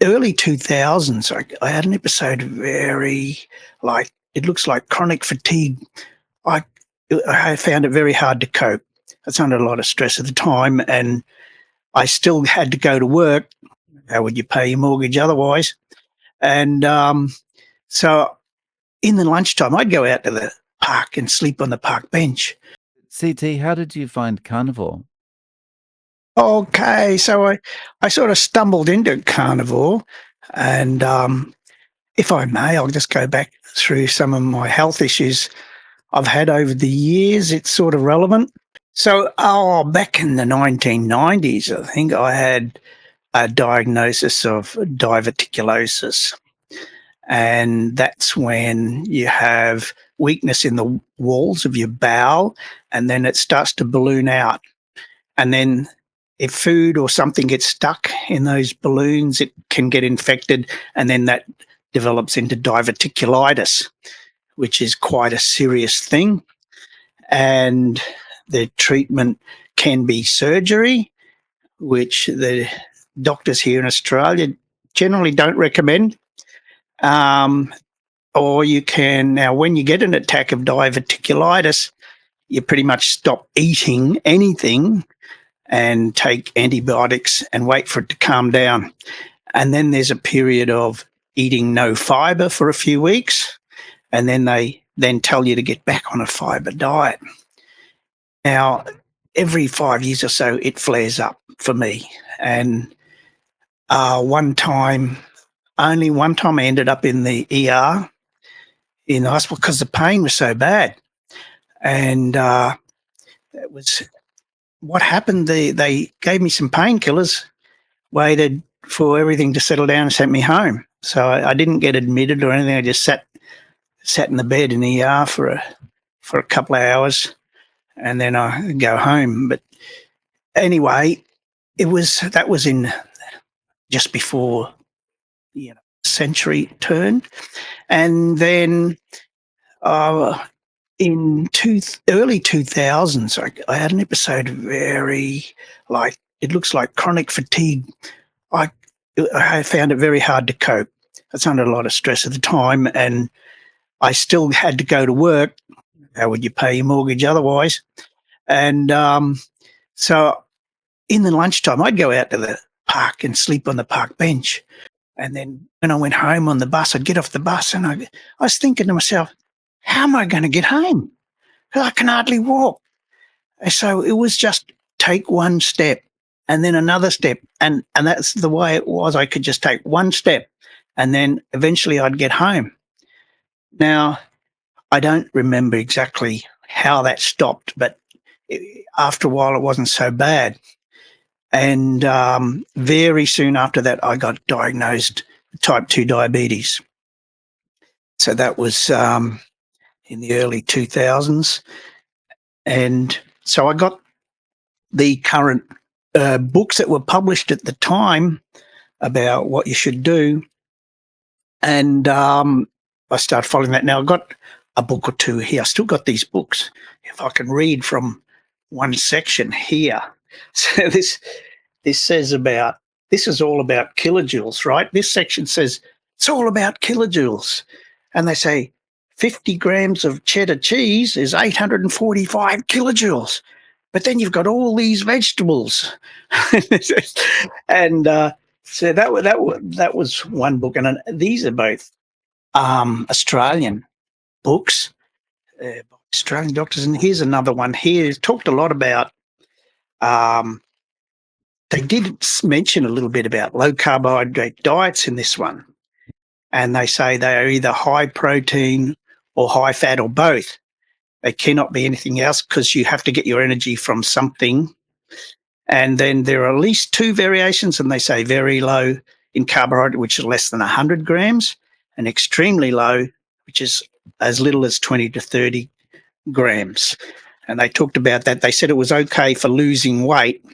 early 2000s, I had an episode of it looks like chronic fatigue. I, I found it very hard to cope. I was under a lot of stress at the time, and I still had to go to work. How would you pay your mortgage otherwise? And so in the lunchtime, I'd go out to the park and sleep on the park bench. CT, how did you find Carnivore? Okay, so I sort of stumbled into Carnivore, and if I may, I'll just go back through some of my health issues I've had over the years. It's sort of relevant. So, back in the 1990s, I think I had a diagnosis of diverticulosis, and that's when you have weakness in the walls of your bowel, and then it starts to balloon out. And then if food or something gets stuck in those balloons, it can get infected, and then that develops into diverticulitis, which is quite a serious thing. And the treatment can be surgery, which the doctors here in Australia generally don't recommend. Or you can, now when you get an attack of diverticulitis, you pretty much stop eating anything and take antibiotics and wait for it to calm down. And then there's a period of eating no fibre for a few weeks, and then they then tell you to get back on a fibre diet. Now, every 5 years or so, it flares up for me. And only one time I ended up in the ER in the hospital because the pain was so bad. And it was what happened. They gave me some painkillers, waited for everything to settle down and sent me home. So I didn't get admitted or anything. I just sat in the bed in the ER for a couple of hours, and then I go home. But anyway, that was in just before century turned, and then in early 2000s, I had an episode of it looks like chronic fatigue. I found it very hard to cope. I was under a lot of stress at the time, and I still had to go to work. How would you pay your mortgage otherwise? And so in the lunchtime, I'd go out to the park and sleep on the park bench. And then when I went home on the bus, I'd get off the bus, and I was thinking to myself, how am I going to get home? I can hardly walk. So it was just take one step and then another step. And that's the way it was. I could just take one step, and then eventually I'd get home. Now, I don't remember exactly how that stopped, but after a while it wasn't so bad. And very soon after that, I got diagnosed with type 2 diabetes. So that was in the early 2000s. And so I got the current books that were published at the time about what you should do. And I started following that. Now, I've got a book or two here. I still got these books. If I can read from one section here. So this is all about kilojoules, right? This section says it's all about kilojoules. And they say 50 grams of cheddar cheese is 845 kilojoules. But then you've got all these vegetables. And so that was one book. And these are both Australian books, by Australian doctors. And here's another one here. It talked a lot about, they did mention a little bit about low carbohydrate diets in this one. And they say they are either high protein or high fat or both. They cannot be anything else because you have to get your energy from something. And then there are at least two variations, and they say very low in carbohydrate, which is less than 100 grams, and extremely low, which is as little as 20 to 30 grams. And they talked about that. They said it was okay for losing weight,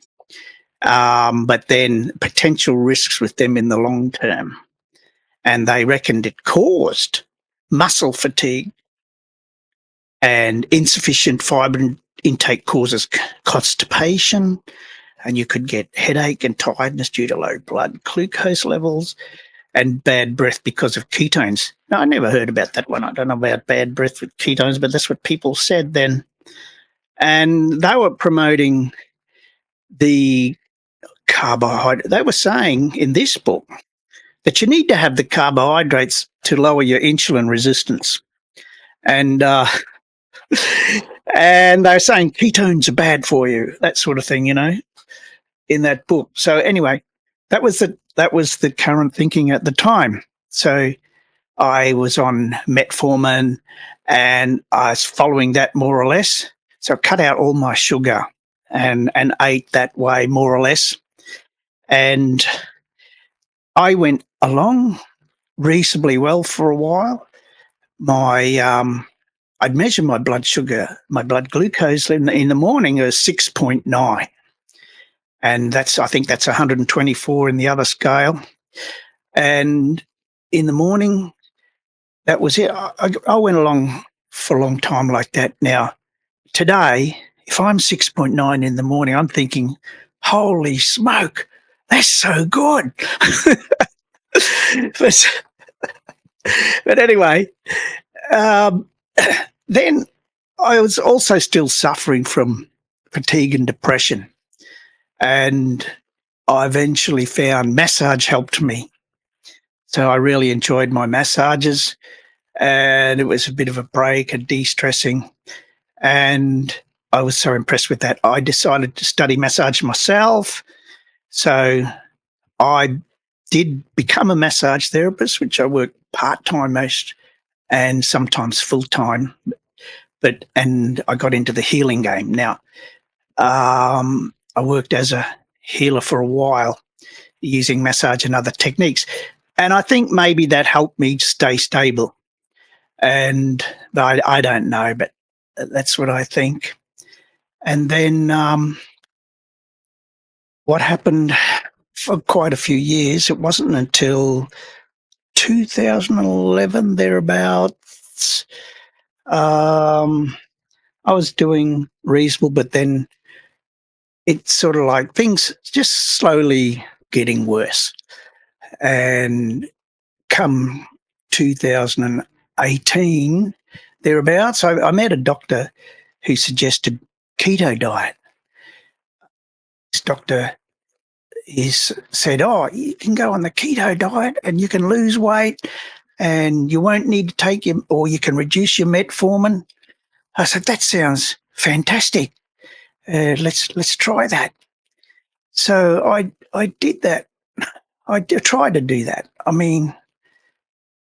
but then potential risks with them in the long term. And they reckoned it caused muscle fatigue, and insufficient fibre intake causes constipation, and you could get headache and tiredness due to low blood glucose levels and bad breath because of ketones. Now, I never heard about that one. I don't know about bad breath with ketones, but that's what people said then. And they were promoting the carbohydrate. They were saying in this book that you need to have the carbohydrates to lower your insulin resistance. And and they're saying ketones are bad for you, that sort of thing, in that book. So anyway, that was the current thinking at the time. So I was on metformin and I was following that more or less. So I cut out all my sugar and ate that way more or less. And I went along reasonably well for a while. I'd measure my blood sugar, my blood glucose in the morning is 6.9. And I think that's 124 in the other scale. And in the morning, that was it. I went along for a long time like that. Now, today, if I'm 6.9 in the morning, I'm thinking, holy smoke, that's so good. but anyway, then I was also still suffering from fatigue and depression. And I eventually found massage helped me. So I really enjoyed my massages, and it was a bit of a break and de-stressing. And I was so impressed with that. I decided to study massage myself. So I did become a massage therapist, which I work part-time most and sometimes full-time. And I got into the healing game. Now, I worked as a healer for a while using massage and other techniques. And I think maybe that helped me stay stable. And I don't know, but that's what I think. And then what happened for quite a few years, it wasn't until 2011, thereabouts, I was doing reasonable, but then it's sort of like things just slowly getting worse. And come 2018, thereabouts, I met a doctor who suggested keto diet. This doctor said, oh, you can go on the keto diet and you can lose weight and you won't need to take or you can reduce your metformin. I said, that sounds fantastic. Let's try that. So I did that. I tried to do that. I mean,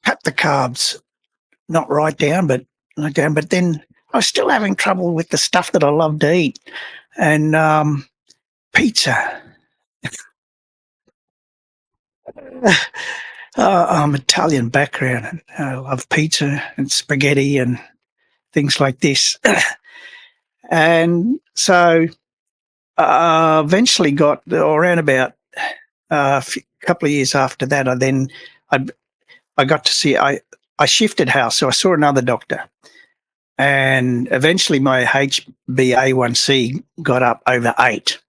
cut the carbs, not right down, but then I was still having trouble with the stuff that I love to eat. And pizza. I'm Italian background and I love pizza and spaghetti and things like this. And so eventually got around about a couple of years after that, I got to see, I shifted house. So I saw another doctor and eventually my HbA1c got up over 8.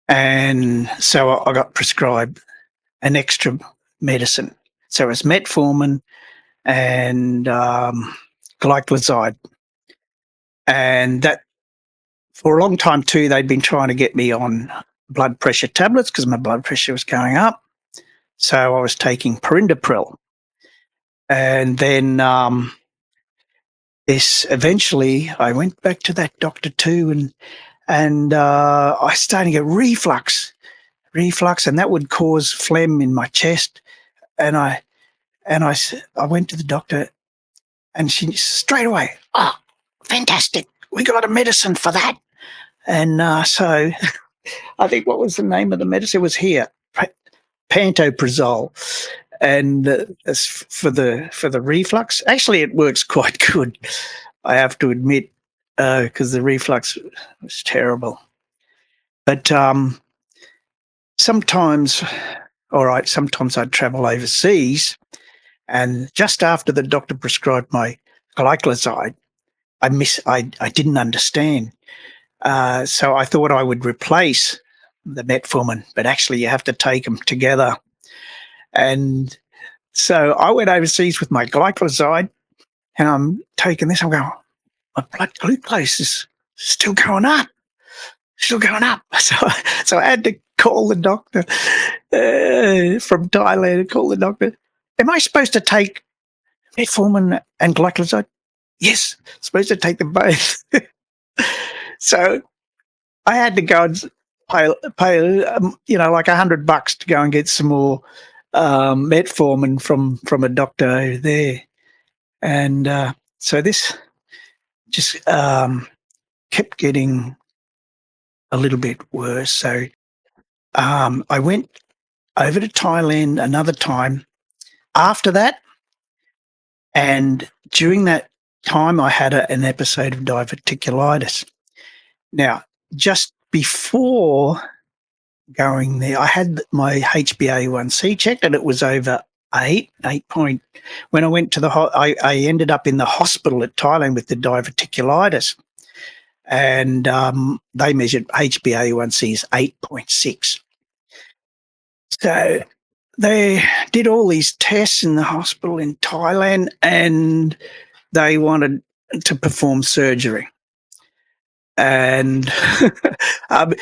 And so I got prescribed an extra medicine. So it's metformin and glycoside. And that, for a long time too, they'd been trying to get me on blood pressure tablets because my blood pressure was going up. So I was taking perindopril. And then eventually I went back to that doctor too, and I started to get reflux, and that would cause phlegm in my chest. And I went to the doctor, and she straight away, oh, fantastic, we got a medicine for that. And so I think, what was the name of the medicine? It was here, pantoprazole, and for the reflux. Actually, it works quite good, I have to admit, because the reflux was terrible. But sometimes I'd travel overseas, and just after the doctor prescribed my glycoside, I didn't understand. So I thought I would replace the metformin, but actually you have to take them together. And so I went overseas with my glycoside, and I'm taking this. I'm going, my blood glucose is still going up, still going up. So I had to call the doctor from Thailand and call the doctor. Am I supposed to take metformin and glycoside? Yes, supposed to take them both. So I had to go and pay like $100 to go and get some more metformin from a doctor over there, and so this just kept getting a little bit worse. So I went over to Thailand another time after that, and during that time, I had an episode of diverticulitis. Now, just before going there, I had my HbA1c checked, and it was over 8 point. When I went to I ended up in the hospital at Thailand with the diverticulitis, and they measured HbA1c is 8.6. So they did all these tests in the hospital in Thailand, and they wanted to perform surgery. And I've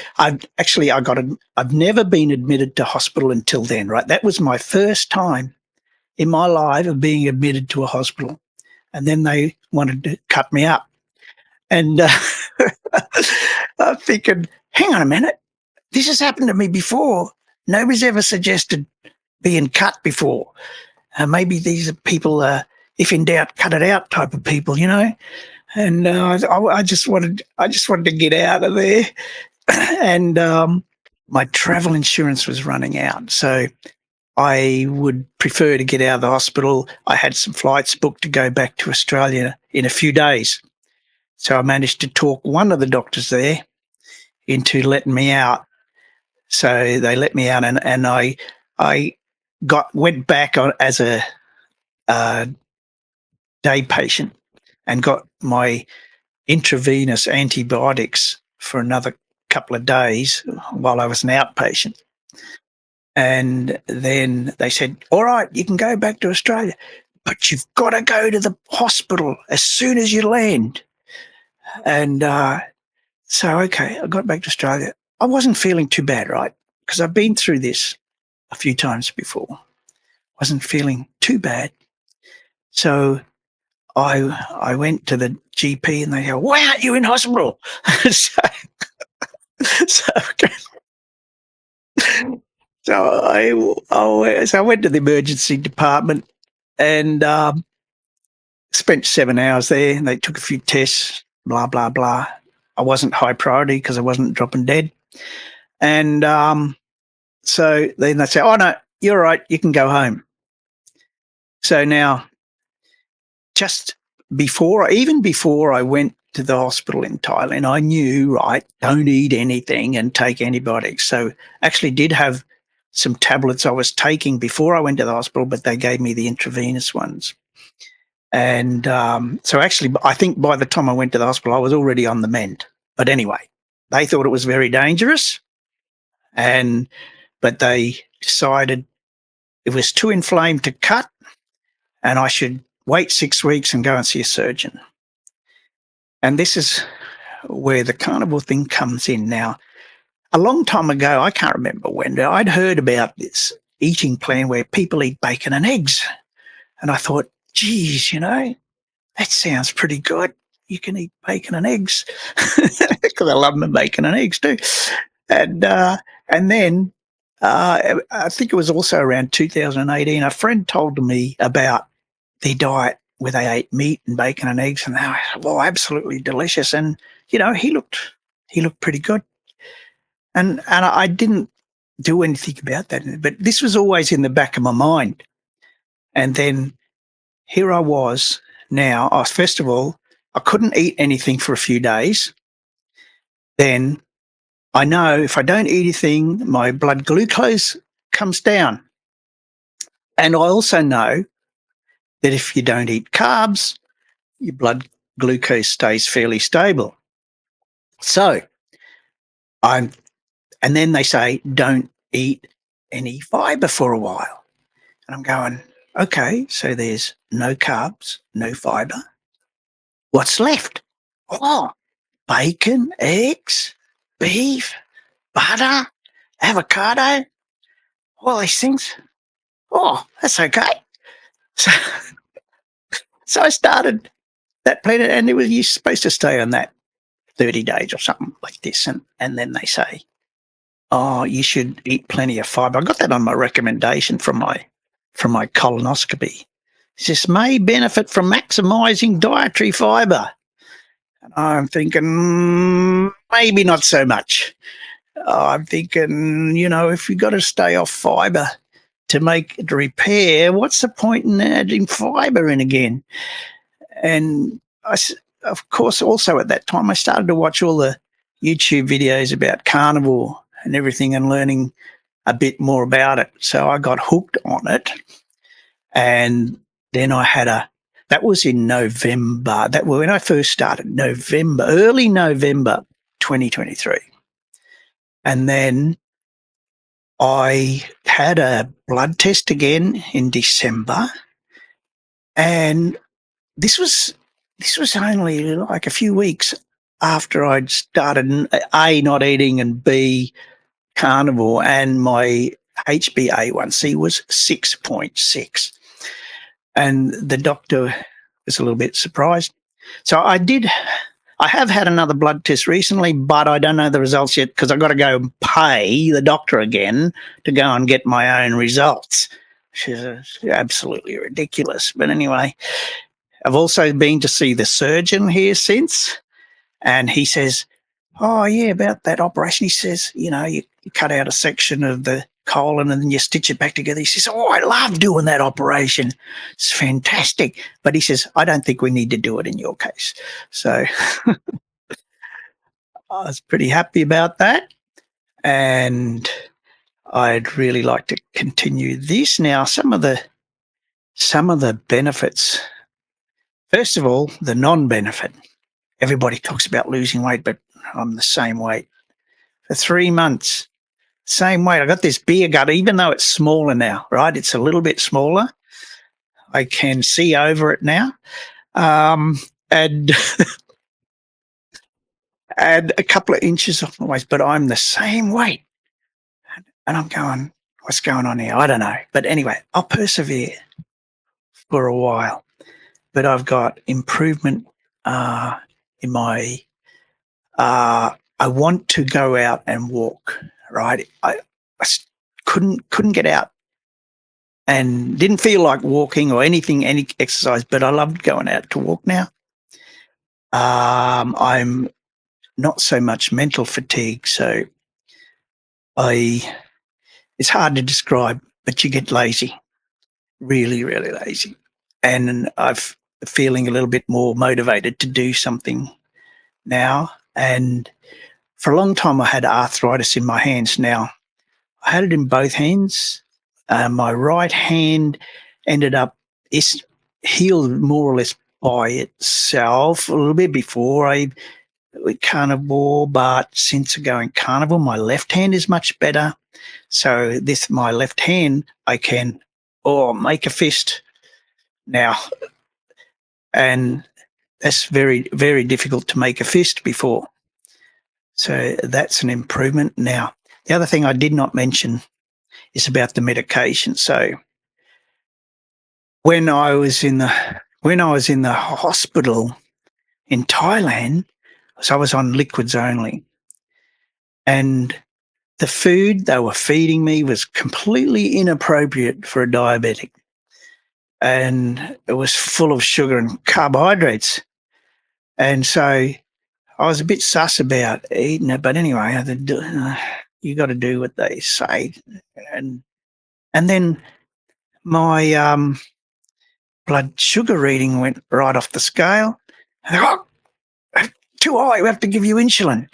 never been admitted to hospital until then, right? That was my first time in my life of being admitted to a hospital. And then they wanted to cut me up. And I'm thinking, hang on a minute, this has happened to me before. Nobody's ever suggested being cut before. Maybe these are people, if in doubt, cut it out type of people, you know. And I just wanted to get out of there. And my travel insurance was running out, so I would prefer to get out of the hospital. I had some flights booked to go back to Australia in a few days, so I managed to talk one of the doctors there into letting me out. So they let me out, and I went back on as a day patient and got my intravenous antibiotics for another couple of days while I was an outpatient. And then they said, all right, you can go back to Australia, but you've got to go to the hospital as soon as you land. And so, okay, I got back to Australia. I wasn't feeling too bad, right? Because I've been through this a few times before. Wasn't feeling too bad. So I went to the GP, and they go, why aren't you in hospital? so, so I went to the emergency department and spent 7 hours there. And they took a few tests, blah, blah, blah. I wasn't high priority because I wasn't dropping dead. And so then they say, oh, no, you're all right. You can go home. So now, even before I went to the hospital in Thailand, I knew, right, don't eat anything and take antibiotics. So actually did have some tablets I was taking before I went to the hospital, but they gave me the intravenous ones. And so actually, I think by the time I went to the hospital, I was already on the mend. But anyway, they thought it was very dangerous, but they decided it was too inflamed to cut, and I should wait 6 weeks and go and see a surgeon. And this is where the carnivore thing comes in. Now, a long time ago, I can't remember when, I'd heard about this eating plan where people eat bacon and eggs. And I thought, geez, that sounds pretty good. You can eat bacon and eggs because I love my bacon and eggs too. And then I think it was also around 2018, a friend told me about their diet where they ate meat and bacon and eggs, and they were absolutely delicious. And he looked pretty good. And I didn't do anything about that, but this was always in the back of my mind. And then here I was now. First of all, I couldn't eat anything for a few days. Then I know if I don't eat anything, my blood glucose comes down. And I also know that if you don't eat carbs, your blood glucose stays fairly stable. So I'm, and then they say, don't eat any fiber for a while. And I'm going, okay, so there's no carbs, no fiber. What's left? Oh, bacon, eggs, beef, butter, avocado, all these things. Oh, that's okay. So, so I started that plan, and you're supposed to stay on that 30 days or something like this. And then they say, oh, you should eat plenty of fiber. I got that on my recommendation from my colonoscopy. This may benefit from maximizing dietary fiber. And I'm thinking, maybe not so much. I'm thinking, if you've got to stay off fiber to repair, what's the point in adding fiber in again? And of course, also at that time, I started to watch all the YouTube videos about carnivore and everything and learning a bit more about it. So I got hooked on it. And then that was in November. That was when I first started, early November 2023. And then I had a blood test again in December. And this was only like a few weeks after I'd started A, not eating, and B, carnivore, and my HbA1c was 6.6. And the doctor was a little bit surprised. So I have had another blood test recently, but I don't know the results yet because I've got to go and pay the doctor again to go and get my own results, which is absolutely ridiculous. But anyway, I've also been to see the surgeon here since, and he says, oh, yeah, about that operation. He says, you cut out a section of the colon and then you stitch it back together. He says, oh, I love doing that operation. It's fantastic. But he says, I don't think we need to do it in your case. So I was pretty happy about that. And I'd really like to continue this. Now, some of the benefits, first of all, the non-benefit. Everybody talks about losing weight, but I'm the same weight. For 3 months, same weight. I got this beer gut, even though it's smaller now, right? It's a little bit smaller. I can see over it now. And and a couple of inches off my waist, but I'm the same weight. And I'm going, what's going on here? I don't know. But anyway, I'll persevere for a while. But I've got improvement in my I want to go out and walk, right? I couldn't get out and didn't feel like walking or any exercise, but I loved going out to walk now. I'm not so much mental fatigue, so it's hard to describe, but you get lazy, really, really lazy. And I'm feeling a little bit more motivated to do something now. And for a long time, I had arthritis in my hands. Now, I had it in both hands. My right hand ended up healed more or less by itself a little bit before I went carnivore, but since going carnivore, my left hand is much better. So my left hand, I can make a fist now, and that's very, very difficult to make a fist before. So that's an improvement. Now, the other thing I did not mention is about the medication. So when I was in the hospital in Thailand, so I was on liquids only, and the food they were feeding me was completely inappropriate for a diabetic, and it was full of sugar and carbohydrates. And so I was a bit sus about eating it, but anyway, you got to do what they say. And then my blood sugar reading went right off the scale. Oh, too high, we have to give you insulin.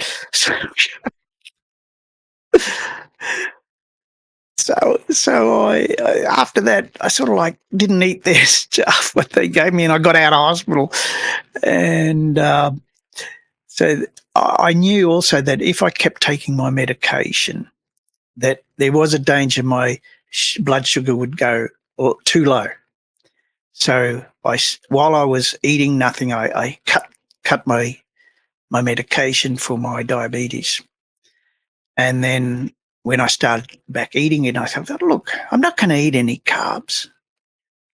So I after that, I sort of like didn't eat their stuff, what they gave me, and I got out of hospital. And So I knew also that if I kept taking my medication, that there was a danger my blood sugar would go too low. So while I was eating nothing, I cut my medication for my diabetes. And then when I started back eating it, I thought, look, I'm not going to eat any carbs.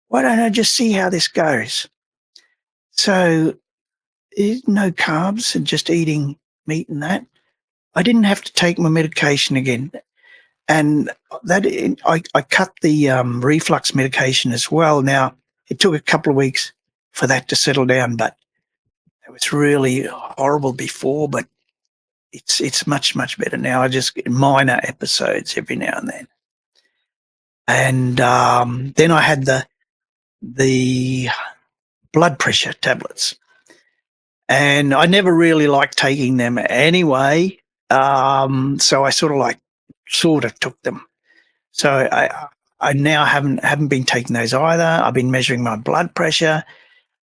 Why don't I just see how this goes? So no carbs and just eating meat and that. I didn't have to take my medication again. And that I cut the reflux medication as well. Now, it took a couple of weeks for that to settle down, but it was really horrible before, but it's much, much better now. I just get minor episodes every now and then. And then I had the blood pressure tablets. And I never really liked taking them anyway. So I sort of took them. So I now haven't been taking those either. I've been measuring my blood pressure,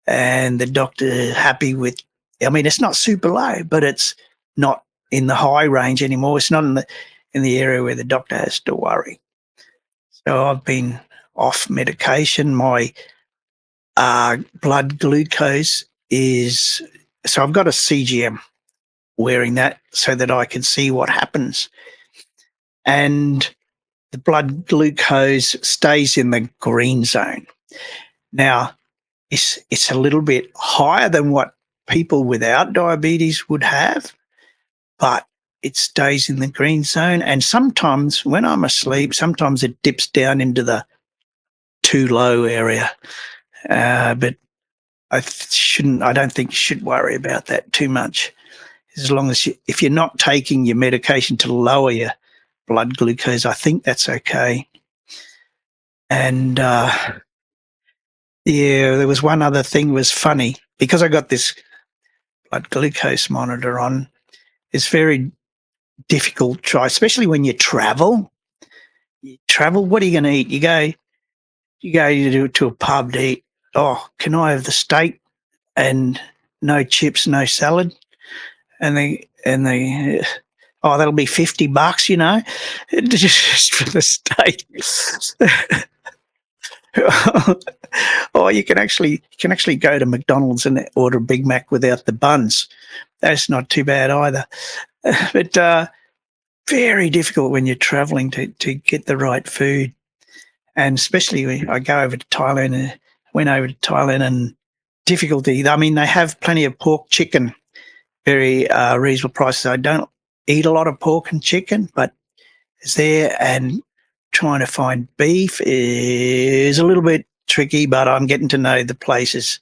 and the doctor happy with. I mean, it's not super low, but it's not in the high range anymore. It's not in the area where the doctor has to worry. So I've been off medication. My blood glucose is so I've got a CGM wearing that so that I can see what happens, and the blood glucose stays in the green zone. Now, it's a little bit higher than what people without diabetes would have, but it stays in the green zone. And sometimes when I'm asleep, sometimes it dips down into the too low area. But I don't think you should worry about that too much. As long as if you're not taking your medication to lower your blood glucose, I think that's okay. And yeah, there was one other thing was funny because I got this blood glucose monitor on. It's very difficult to try, especially when you travel. You travel, what are you going to eat? You go to a pub to eat. Oh, can I have the steak and no chips, no salad? And they oh, that'll be $50, just for the steak. Or you can actually go to McDonald's and order a Big Mac without the buns. That's not too bad either. But very difficult when you're traveling to get the right food. And especially when I go over to Thailand and went over to Thailand and difficulty. I mean, they have plenty of pork, chicken, very reasonable prices. I don't eat a lot of pork and chicken, but it's there, and trying to find beef is a little bit tricky, but I'm getting to know the places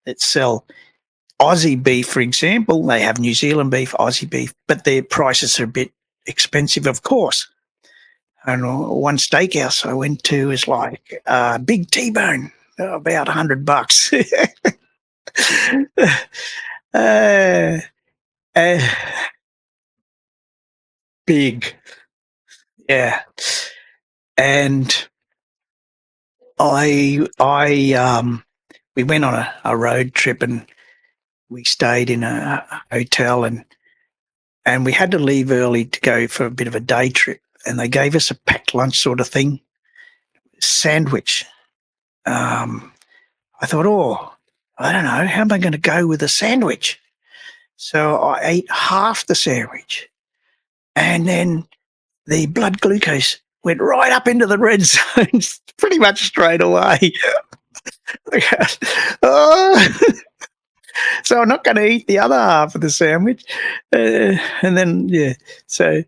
that sell Aussie beef, for example. They have New Zealand beef, Aussie beef, but their prices are a bit expensive, of course. And one steakhouse I went to is like big T-bone, about $100. uh, uh, big, yeah. And we went on a road trip and we stayed in a hotel and we had to leave early to go for a bit of a day trip. And they gave us a packed lunch sort of thing, sandwich. I thought, oh, I don't know, how am I going to go with a sandwich? So I ate half the sandwich, and then the blood glucose went right up into the red zone pretty much straight away. Oh. So I'm not going to eat the other half of the sandwich. And then, yeah, so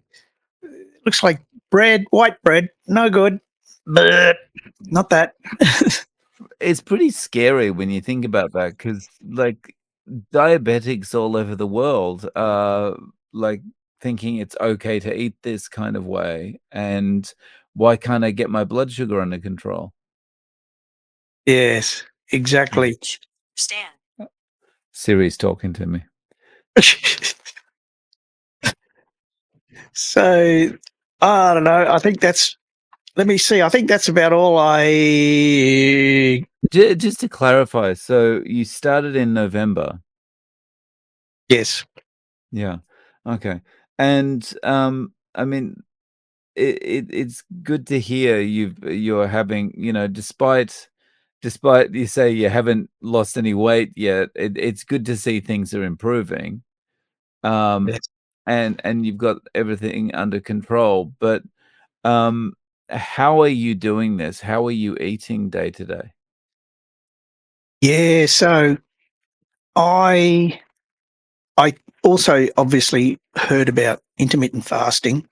it looks like bread, white bread, no good. But not that. It's pretty scary when you think about that because, like, diabetics all over the world are, like, thinking it's okay to eat this kind of way, and why can't I get my blood sugar under control? Yes, exactly. Stan. Siri's talking to me. So I don't know. I think that's. Let me see. I think that's about all I. Just to clarify, so you started in November. Yes. Yeah. Okay. And, I mean, it's good to hear you're having, despite you say you haven't lost any weight yet, it's good to see things are improving, um, Yes. and you've got everything under control, but, um, how are you doing this? How are you eating day to day? Yeah, so I I also obviously heard about intermittent fasting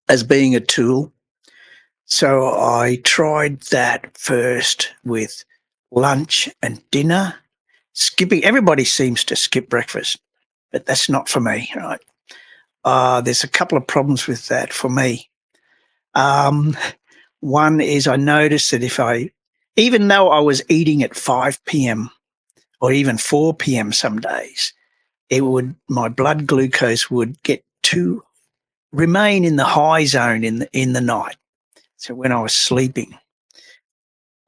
as being a tool. So I tried that first with lunch and dinner. Skipping everybody seems to skip breakfast, but that's not for me, right? There's a couple of problems with that for me. Um, One is I noticed that even though I was eating at 5 p.m. or even 4 p.m. some days, my blood glucose would get to remain in the high zone in the night. So when I was sleeping,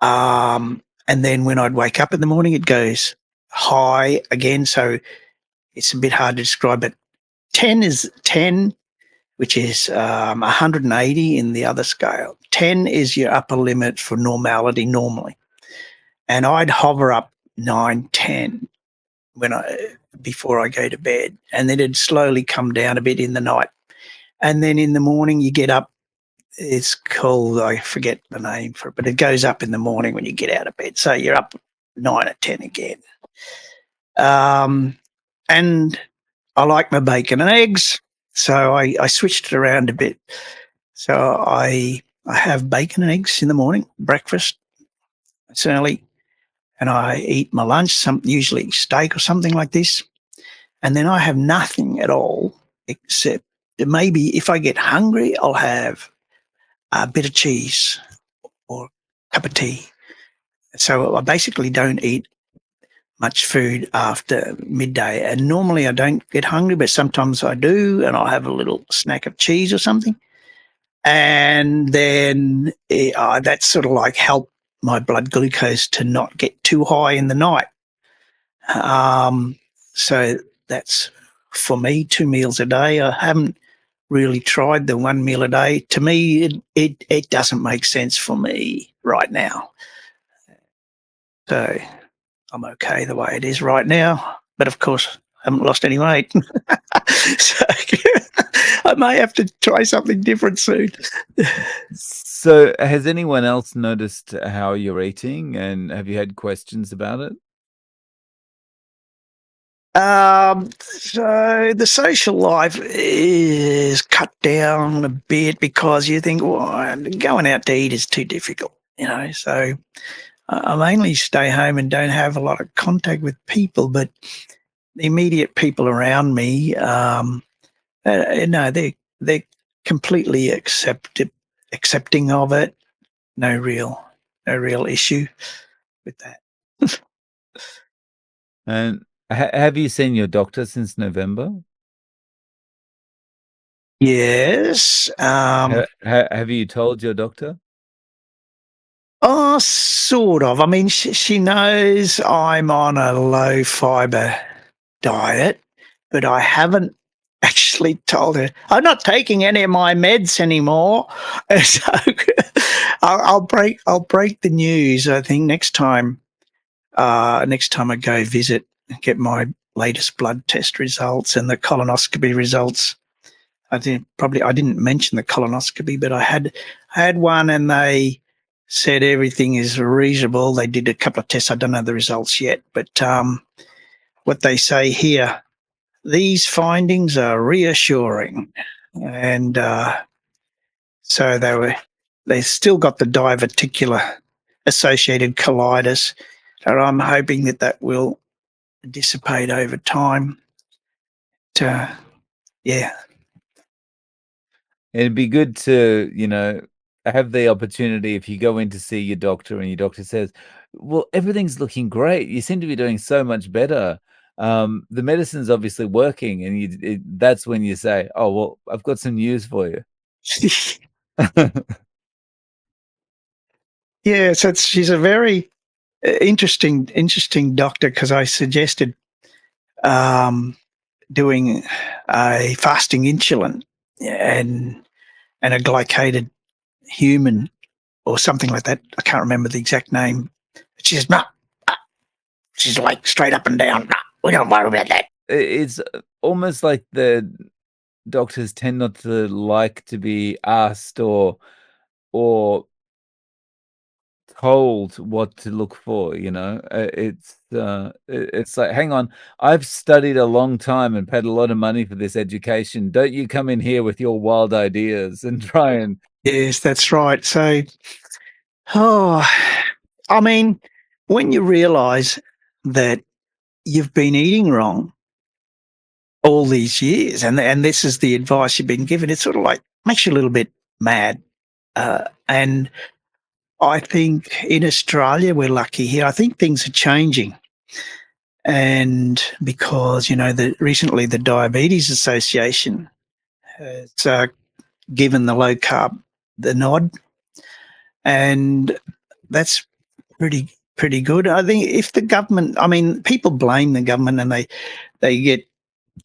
and then when I'd wake up in the morning, it goes high again. So it's a bit hard to describe, but 10 is 10, which is 180 in the other scale. 10 is your upper limit for normality normally. And I'd hover up 9, 10 when I before I go to bed. And then it'd slowly come down a bit in the night. And then in the morning you get up. It's called, I forget the name for it, but it goes up in the morning when you get out of bed. So you're up 9 or 10 again. Um, and I like my bacon and eggs. So I switched it around a bit. So I have bacon and eggs in the morning, breakfast. It's early, and I eat my lunch, usually steak or something like this, and then I have nothing at all except maybe if I get hungry, I'll have a bit of cheese or a cup of tea. So I basically don't eat much food after midday, and normally I don't get hungry, but sometimes I do, and I'll have a little snack of cheese or something. And then that's sort of like help my blood glucose to not get too high in the night. Um, so that's for me 2 meals a day. I haven't really tried the 1 meal a day. To me, it doesn't make sense for me right now. So I'm okay the way it is right now. But of course, I haven't lost any weight. So I may have to try something different soon. So, has anyone else noticed how you're eating, and have you had questions about it? So the social life is cut down a bit because you think, well, going out to eat is too difficult, So I mainly stay home and don't have a lot of contact with people, but the immediate people around me, no, they're completely accepting of it. No real, no real issue with that. And have you seen your doctor since November? Yes. Have you told your doctor? Oh, sort of. I mean, she knows I'm on a low fiber diet, but I haven't actually told her I'm not taking any of my meds anymore. So I'll break the news. I think next time I go visit, get my latest blood test results and the colonoscopy results. I didn't mention the colonoscopy, but I had one, and they said everything is reasonable. They did a couple of tests. I don't know the results yet, but what they say here, these findings are reassuring, and so they still got the diverticular associated colitis, and I'm hoping that will dissipate over time. To, yeah, It'd be good to, have the opportunity if you go in to see your doctor and your doctor says, "Well, everything's looking great. You seem to be doing so much better. The medicine's obviously working," and that's when you say, "Oh, well, I've got some news for you." yeah. So she's a very interesting doctor because I suggested um, doing a fasting insulin and a glycated human or something like that. I can't remember the exact name. She says, "No," she's like straight up and down. "No, we don't worry about that." It's almost like the doctors tend not to like to be asked or told what to look for, you know? It's like, "Hang on, I've studied a long time and paid a lot of money for this education. Don't you come in here with your wild ideas and try and." Yes, that's right. So, oh, I mean, when you realise that you've been eating wrong all these years, and this is the advice you've been given, it sort of like makes you a little bit mad. And I think in Australia we're lucky here. I think things are changing, and because recently the Diabetes Association has given the low carb the nod, and that's pretty good. I think if the government, I mean, people blame the government and they get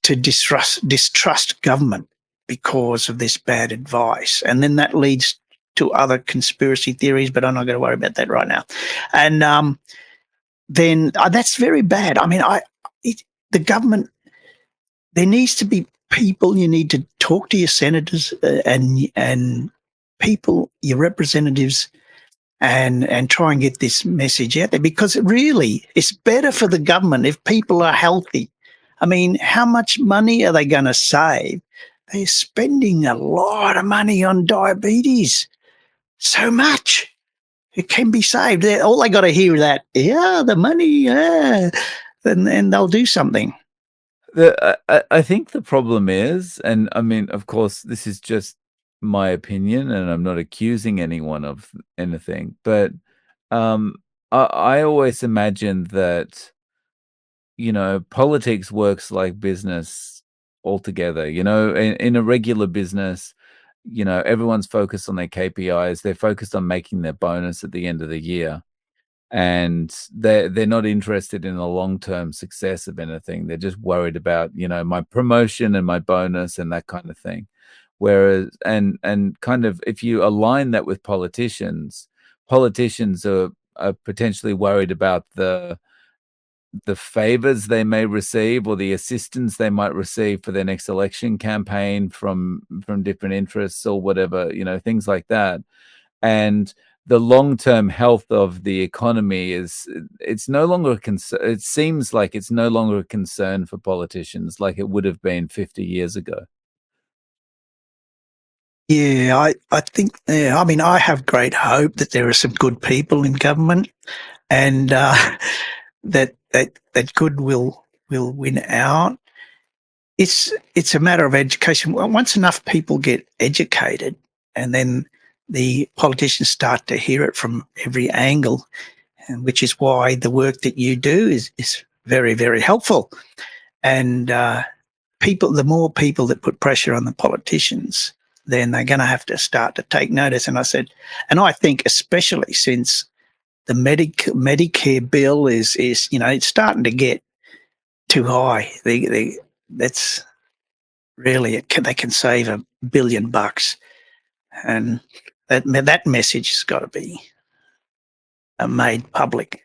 to distrust government because of this bad advice, and then that leads to other conspiracy theories. But I'm not going to worry about that right now. And then that's very bad. I mean, the government, there needs to be people. You need to talk to your senators and people, your representatives, and try and get this message out there, because it really it's better for the government if people are healthy. I mean, how much money are they going to save? They're spending a lot of money on diabetes. So much. It can be saved. All they got to hear is that, yeah, the money, yeah, and they'll do something. I think the problem is, and I mean, of course, this is just my opinion, and I'm not accusing anyone of anything, but, um, I always imagined that, politics works like business altogether. In a regular business, everyone's focused on their KPIs. They're focused on making their bonus at the end of the year, and they're not interested in the long-term success of anything. They're just worried about, my promotion and my bonus and that kind of thing. Whereas and kind of if you align that with politicians, politicians are potentially worried about the favors they may receive or the assistance they might receive for their next election campaign from different interests or whatever, things like that. And the long-term health of the economy it's no longer a concern. It seems like it's no longer a concern for politicians like it would have been 50 years ago. Yeah, I think, yeah, I mean, I have great hope that there are some good people in government, and that good will win out. It's a matter of education. Once enough people get educated, and then the politicians start to hear it from every angle, and which is why the work that you do is very, very helpful. And the more people that put pressure on the politicians, then they're going to have to start to take notice. And I think especially since the Medicare bill is it's starting to get too high. That's really they can save $1 billion, and that message has got to be made public.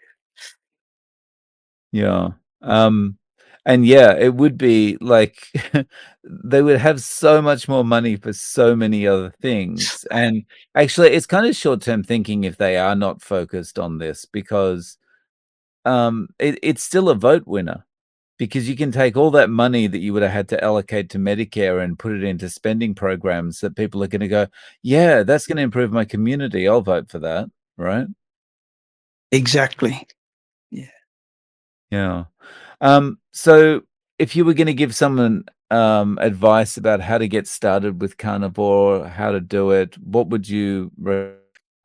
Yeah. Um, and yeah, it would be like they would have so much more money for so many other things. And actually, it's kind of short-term thinking if they are not focused on this because it's still a vote winner because you can take all that money that you would have had to allocate to Medicare and put it into spending programs that people are going to go, yeah, that's going to improve my community. I'll vote for that. Right. Exactly. Yeah. Yeah. So if you were gonna give someone, advice about how to get started with carnivore, how to do it, what would you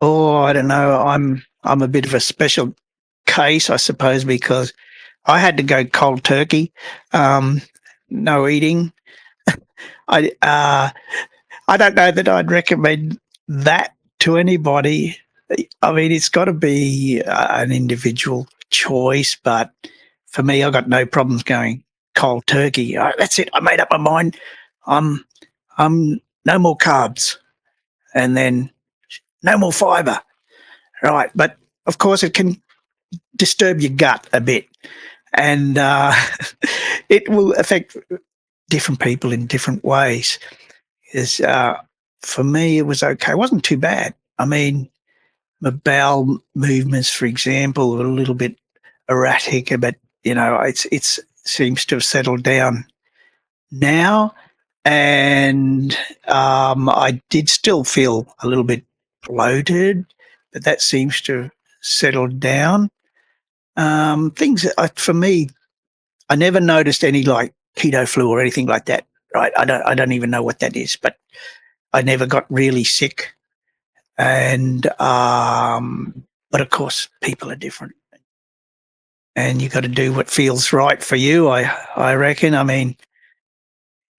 Oh, I don't know. I'm a bit of a special case, I suppose, because I had to go cold turkey, um, no eating. I I don't know that I'd recommend that to anybody. I mean, it's got to be an individual choice, but for me, I got no problems going cold turkey. That's it. I made up my mind. I'm no more carbs, and then no more fiber. Right, but of course it can disturb your gut a bit, and it will affect different people in different ways. Is For me, it was okay. It wasn't too bad. I mean, my bowel movements, for example, were a little bit erratic, but it's seems to have settled down now. And I did still feel a little bit bloated, but that seems to have settled down. Things for me, I never noticed any like keto flu or anything like that. Right? I don't even know what that is, but I never got really sick. And but of course, people are different, and you got to do what feels right for you. I reckon. I mean,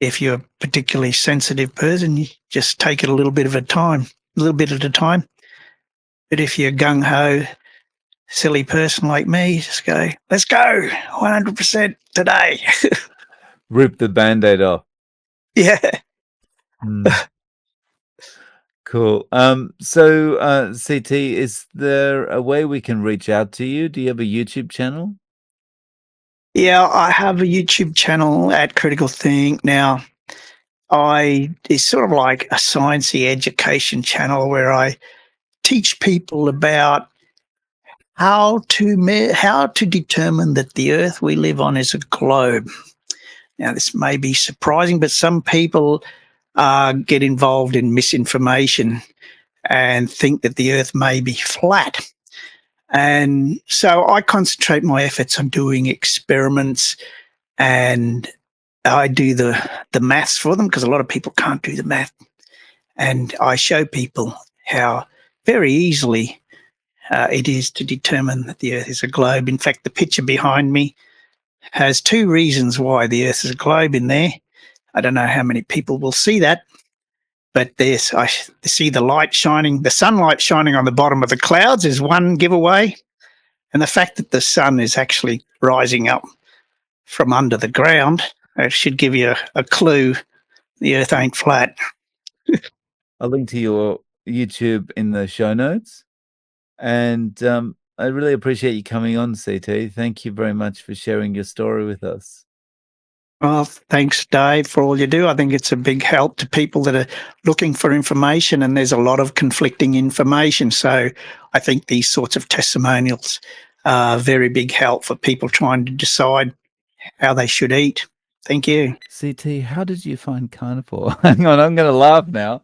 if you're a particularly sensitive person, you just take it a little bit of a time, a little bit at a time. But if you're gung ho, silly person like me, just go, let's go, 100% today. Rip the Band-Aid off. Yeah. Mm. Cool. So, CT, is there a way we can reach out to you? Do you have a YouTube channel? Yeah, I have a YouTube channel at Critical Think. Now, it's sort of like a sciencey education channel where I teach people about how to determine that the Earth we live on is a globe. Now, this may be surprising, but some people get involved in misinformation and think that the Earth may be flat. And so I concentrate my efforts on doing experiments, and I do the maths for them because a lot of people can't do the math. And I show people how very easily it is to determine that the Earth is a globe. In fact, the picture behind me has two reasons why the Earth is a globe in there. I don't know how many people will see that, but I see the light shining, the sunlight shining on the bottom of the clouds is one giveaway. And the fact that the sun is actually rising up from under the ground should give you a clue the Earth ain't flat. I'll link to your YouTube in the show notes. And I really appreciate you coming on, CT. Thank you very much for sharing your story with us. Well, thanks, Dave, for all you do. I think it's a big help to people that are looking for information, and there's a lot of conflicting information. So I think these sorts of testimonials are a very big help for people trying to decide how they should eat. Thank you. CT, how did you find Carnivore? Hang on, I'm going to laugh now.